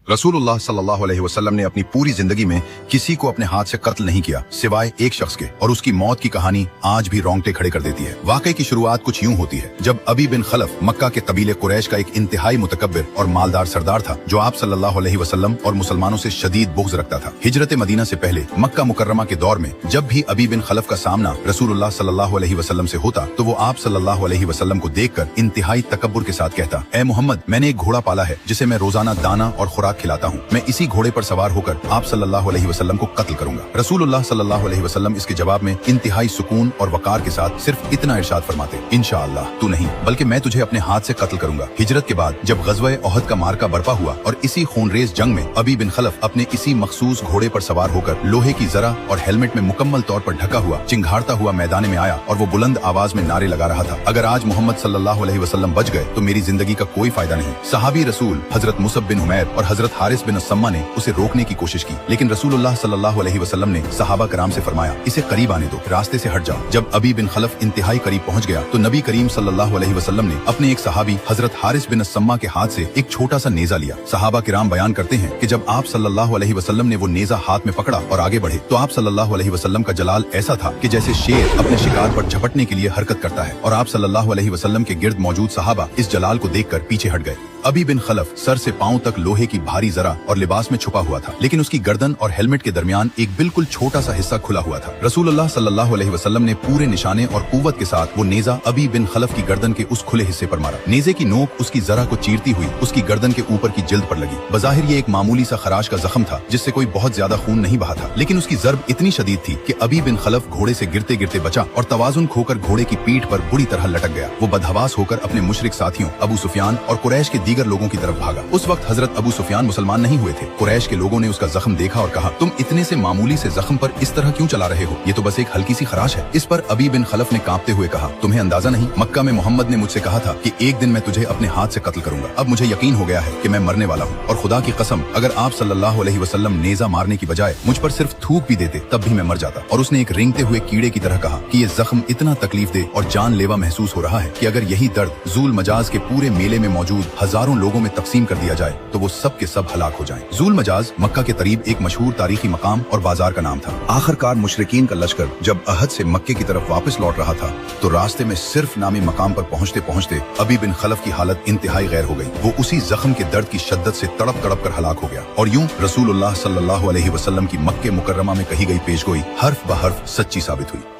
रसूलुल्लाह सल्लल्लाहु अलैहि वसल्लम ने अपनी पूरी जिंदगी में किसी को अपने हाथ से कत्ल नहीं किया सिवाय एक शख्स के, और उसकी मौत की कहानी आज भी रोंगटे खड़े कर देती है। वाकई की शुरुआत कुछ यूं होती है। जब अबी बिन खलफ मक्का के कबीले कुरैश का एक इंतहाई मुतकब्बिर और मालदार सरदार था, जो आप सल्लल्लाहु अलैहि वसल्लम और मुसलमानों से शदीद बुग़्ज़ रखता था। हिजरत मदीना से पहले मक्का मुकर्रमा के दौर में जब भी अबी बिन खलफ का सामना रसूलुल्लाह सल्लल्लाहु अलैहि वसल्लम से होता, तो वो आप सल्लल्लाहु अलैहि वसल्लम को देखकर इंतहाई तकब्बुर के साथ कहता, ए मोहम्मद, मैंने एक घोड़ा पाला है जिसे मैं रोजाना दाना और खुराक खिलाता हूँ। मैं इसी घोड़े पर सवार होकर आप सल्लल्लाहु अलैहि वसल्लम को कत्ल करूंगा। रसूलुल्लाह सल्लल्लाहु अलैहि वसल्लम इसके जवाब में इंतहाई सुकून और वकार के साथ सिर्फ इतना इरशाद फरमाते, इंशाअल्लाह तू नहीं, बल्कि मैं तुझे अपने हाथ से कत्ल करूंगा। हिजरत के बाद जब ग़ज़वा ओहद का मार्का बर्पा हुआ और इसी खूनरेज जंग में अबी बिन खलफ अपने इसी मखसूस घोड़े पर सवार होकर लोहे की जरा और हेलमेट में मुकम्मल तौर पर ढका हुआ चिंघाड़ता हुआ मैदान में आया और वो बुलंद आवाज में नारे लगा रहा था, अगर आज मोहम्मद सल्लल्लाहु अलैहि वसल्लम बच गए तो मेरी जिंदगी का कोई फायदा नहीं। सहाबी रसूल हजरत मुसब बिन उमैर और हजरत हारिस बिन अस्सम्मा ने उसे रोकने की कोशिश की, लेकिन रसूलुल्लाह सल्लल्लाहु अलैहि वसल्लम ने सहाबा कराम से फरमाया, इसे करीब आने दो, रास्ते से हट जाओ। जब अबी बिन खलफ इंतहाई करीब पहुंच गया तो नबी करीम सल्लल्लाहु अलैहि वसल्लम ने अपने एक सहाबी हजरत हारिस बिन अस्सम्मा के हाथ से एक छोटा सा नेजा लिया। सहाबा किराम बयान करते हैं कि जब आप सल्लल्लाहु अलैहि वसल्लम ने वो नेजा हाथ में पकड़ा और आगे बढ़े तो आप सल्लल्लाहु अलैहि वसल्लम का जलाल ऐसा था कि जैसे शेर अपने शिकार पर झपटने के लिए हरकत करता है, और आप सल्लल्लाहु अलैहि वसल्लम के गिर्द मौजूद सहाबा इस जलाल को देखकर पीछे हट गए। अबी बिन खलफ सर से पांव तक लोहे की भारी जरा और लिबास में छुपा हुआ था, लेकिन उसकी गर्दन और हेलमेट के दरमियान एक बिल्कुल छोटा सा हिस्सा खुला हुआ था। रसूलुल्लाह सल्लल्लाहु अलैहि वसल्लम ने पूरे निशाने और कुव्वत के साथ वो नेजा अबी बिन खलफ की गर्दन के उस खुले हिस्से पर मारा। नेजे की नोक उसकी जरा को चीरती हुई उसकी गर्दन के ऊपर की जिल्द पर लगी। बज़ाहिर ये एक मामूली सा खराश का जख्म था जिससे कोई बहुत ज्यादा खून नहीं बहा था, लेकिन उसकी जर्ब इतनी शदीद थी कि अबी बिन खलफ घोड़े से गिरते गिरते बचा और तवाजुन खोकर घोड़े की पीठ पर बुरी तरह लटक गया। वो बदहवास होकर अपने मुशरिक साथियों अबू सुफियान और कुरैश के दीगर लोगों की तरफ भागा। उस वक्त हजरत अबू सुफियान मुसलमान नहीं हुए थे। कुरैश के लोगों ने उसका जख्म देखा और कहा, तुम इतने से मामूली से जख्म पर इस तरह क्यों चला रहे हो, ये तो बस एक हल्की सी खराश है। इस पर अबी बिन खलफ ने कांपते हुए कहा, तुम्हें अंदाजा नहीं, मक्का में मोहम्मद ने मुझसे कहा था कि एक दिन मैं तुझे अपने हाथ से कत्ल करूंगा। अब मुझे यकीन हो गया है कि मैं मरने वाला हूँ, और खुदा की कसम अगर आप सल्लल्लाहु अलैहि वसल्लम नेजा मारने की बजाय मुझ पर सिर्फ थूक भी देते तब भी मैं मर जाता। और उसने एक रेंगते हुए कीड़े की तरह कहा कि ये जख्म इतना तकलीफ दे और जानलेवा महसूस हो रहा है कि अगर यही दर्द ज़ूल मजाज के पूरे मेले में मौजूद हजारों लोगों में तकसीम कर दिया जाए तो वो सब के सब हलाक हो जाएं। ज़ूल मजाज मक्का के करीब एक मशहूर तारीखी मकाम और बाजार का नाम था। आखिरकार मुशरिकीन का लश्कर जब अहद से मक्के की तरफ वापस लौट रहा था तो रास्ते में सिर्फ नामी मकाम पर पहुंचते पहुंचते अबी बिन खलफ की हालत इंतहाई गैर हो गई। वो उसी जख्म के दर्द की शिद्दत से तड़प तड़प कर हलाक हो गया, और यूं रसूलुल्लाह सल्लल्लाहु अलैहि वसल्लम की मक्के मुकर्रमा में कही गई पेशगोई हर्फ ब हर्फ सच्ची साबित हुई।